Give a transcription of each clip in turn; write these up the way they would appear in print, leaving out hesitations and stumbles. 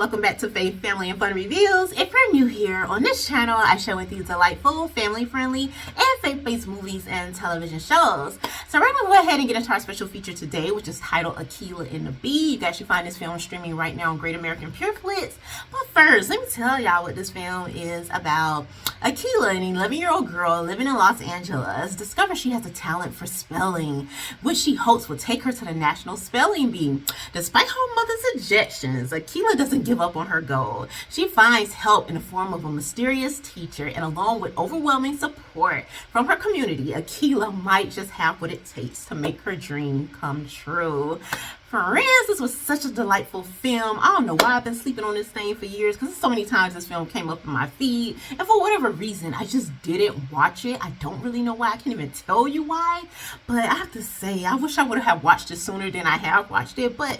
welcome back to Faith, Family, and Fun Reviews. If you're new here on this channel, I share with you delightful, family-friendly, and faith-based movies and television shows. So we're going to go ahead and get into our special feature today, which is titled Akeelah in the Bee. You guys should find this film streaming right now on Great American Pure Flix. But first, let me tell y'all what this film is about. Akeelah, an 11-year-old girl living in Los Angeles, discovers she has a talent for spelling, which she hopes will take her to the National Spelling Bee. Despite her mother's suggestions, Akeelah doesn't give up on her goal. She finds help in the form of a mysterious teacher, and along with overwhelming support from her community, Akeelah might just have what it takes to make her dream come true. Friends, this was such a delightful film. I don't know why I've been sleeping on this thing for years, because so many times this film came up in my feed, and for whatever reason, I just didn't watch it. I don't really know why. I can't even tell you why, but I have to say, I wish I would have watched it sooner than I have watched it, but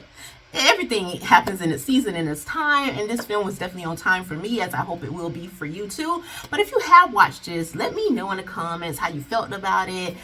everything happens in its season and its time, and this film was definitely on time for me, as I hope it will be for you too. But if you have watched this, let me know in the comments how you felt about it,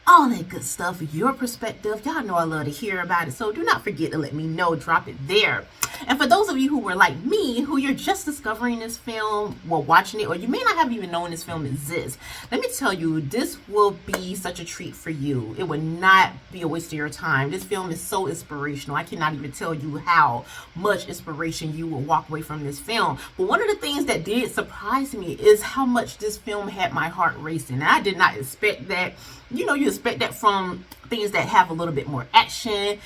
all that good stuff, your perspective. Y'all know I love to hear about it, so do not forget to let me know. Drop it there. And for those of you who were like me, who you're just discovering this film while watching it, or you may not have even known this film exists, let me tell you, this will be such a treat for you. It would not be a waste of your time. This film is so inspirational. I cannot even tell you how much inspiration you will walk away from this film. But one of the things that did surprise me is how much this film had my heart racing. And I did not expect that. You know, you expect that from things that have a little bit more action,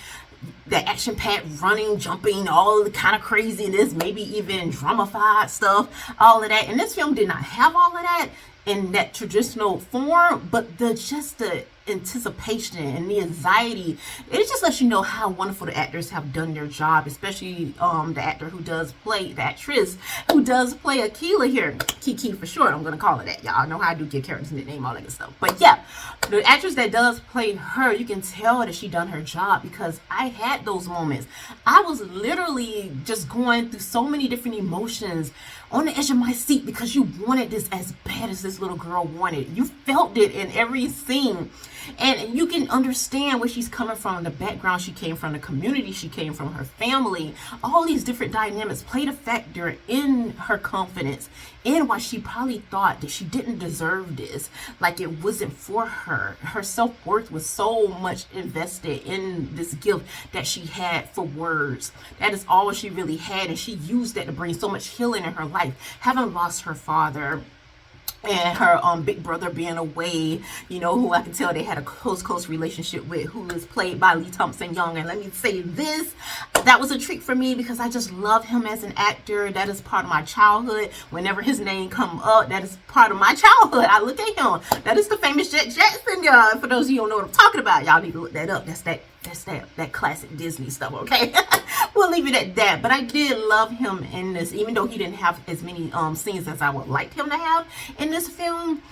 that action-packed running, jumping, all the kind of craziness, maybe even dramatified stuff, all of that. And this film did not have all of that in that traditional form, but the anticipation and the anxiety, it just lets you know how wonderful the actors have done their job, especially the actor who does play, the actress who does play Akeelah here, Kiki for short, I'm gonna call her that. Y'all know how I do give characters a nickname, all that good stuff. But yeah, the actress that does play her, you can tell that she done her job, because I had those moments. I was literally just going through so many different emotions on the edge of my seat, because you wanted this as bad as this little girl wanted. You felt it in every scene. And you can understand where she's coming from, the background she came from, the community she came from, her family. All these different dynamics played a factor in her confidence, and why she probably thought that she didn't deserve this, like it wasn't for her. Her self-worth was so much invested in this gift that she had for words. That is all she really had, and she used that to bring so much healing in her life. Having lost her father, and her big brother being away, you know, who I can tell they had a close relationship with, who is played by Lee Thompson Young. And let me say this, that was a treat for me, because I just love him as an actor. That is part of my childhood. Whenever his name come up, that is part of my childhood. I look at him. That is the famous Jet Jackson. For those of you who don't know what I'm talking about, y'all need to look that up. That's that classic Disney stuff, okay? We'll leave it at that. But I did love him in this, even though he didn't have as many scenes as I would like him to have in this film.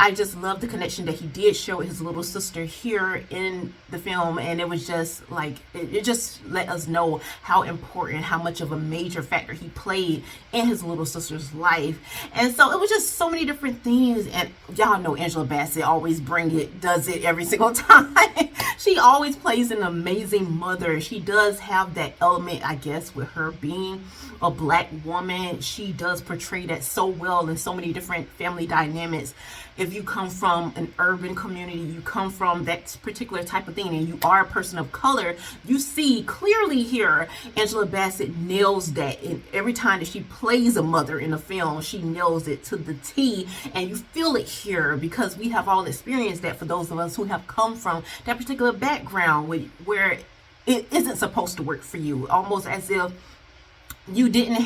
I just love the connection that he did show with his little sister here in the film, and it was just like, it just let us know how important, how much of a major factor he played in his little sister's life. And so it was just so many different things, and y'all know Angela Bassett always does it every single time. She always plays an amazing mother. She does have that element, I guess, with her being a black woman. She does portray that so well in so many different family dynamics. If you come from an urban community, you come from that particular type of thing, and you are a person of color, you see clearly here Angela Bassett nails that. And every time that she plays a mother in a film, she nails it to the T, and you feel it here, because we have all experienced that, for those of us who have come from that particular background where it isn't supposed to work for you, almost as if you didn't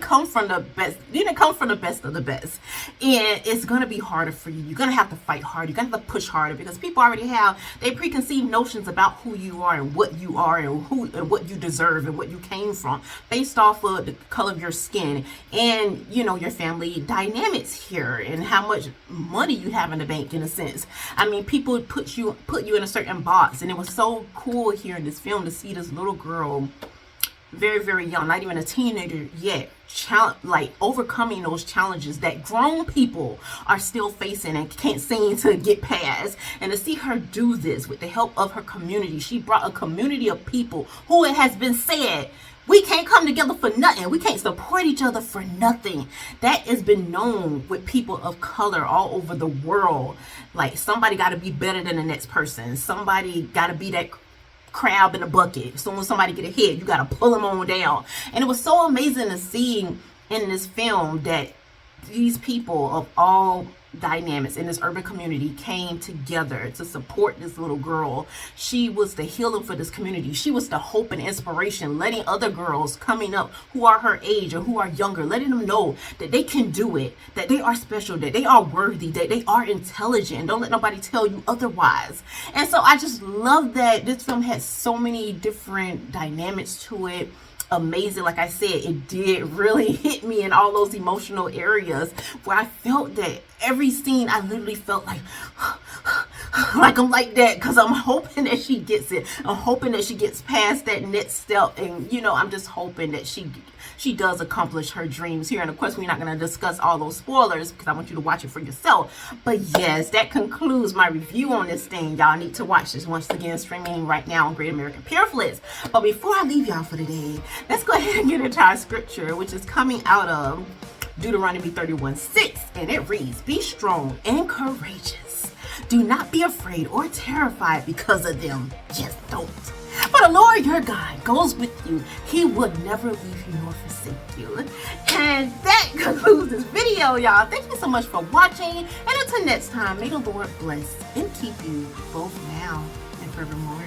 come from the best of the best, and it's gonna be harder for you. You're gonna have to fight harder. You're gonna have to push harder, because people already have their preconceived notions about who you are and what you are, and what you deserve and what you came from, based off of the color of your skin and, you know, your family dynamics here, and how much money you have in the bank, in a sense. I mean, people put you in a certain box, and it was so cool here in this film to see this little girl, very, very young, not even a teenager yet, like overcoming those challenges that grown people are still facing and can't seem to get past. And to see her do this with the help of her community, she brought a community of people who, it has been said, We can't come together for nothing. We can't support each other for nothing. That has been known with people of color all over the world. Like, somebody got to be better than the next person. Somebody got to be that crab in a bucket. So when somebody get a hit, you got to pull them on down. And it was so amazing to see in this film that these people of all dynamics in this urban community came together to support this little girl. She was the healing for this community. She was the hope and inspiration, letting other girls coming up who are her age or who are younger, letting them know that they can do it, that they are special, that they are worthy, that they are intelligent. Don't let nobody tell you otherwise. And so I just love that this film had so many different dynamics to it. Amazing. Like I said, it did really hit me in all those emotional areas where I felt that every scene I literally felt like like I'm like that, because I'm hoping that she gets it. I'm hoping that she gets past that next step, and I'm just hoping that she does accomplish her dreams here. And of course, we're not going to discuss all those spoilers because I want you to watch it for yourself. But yes, that concludes my review on this thing. Y'all need to watch this. Once again, streaming right now on Great American Pureflix. But before I leave y'all for today, let's go ahead and get into our scripture, which is coming out of Deuteronomy 31:6, and it reads, "Be strong and courageous. Do not be afraid or terrified because of them. Just don't. For the Lord your God goes with you. He would never leave you nor forsake you." And that concludes this video, y'all. Thank you so much for watching. And until next time, may the Lord bless and keep you both now and forevermore.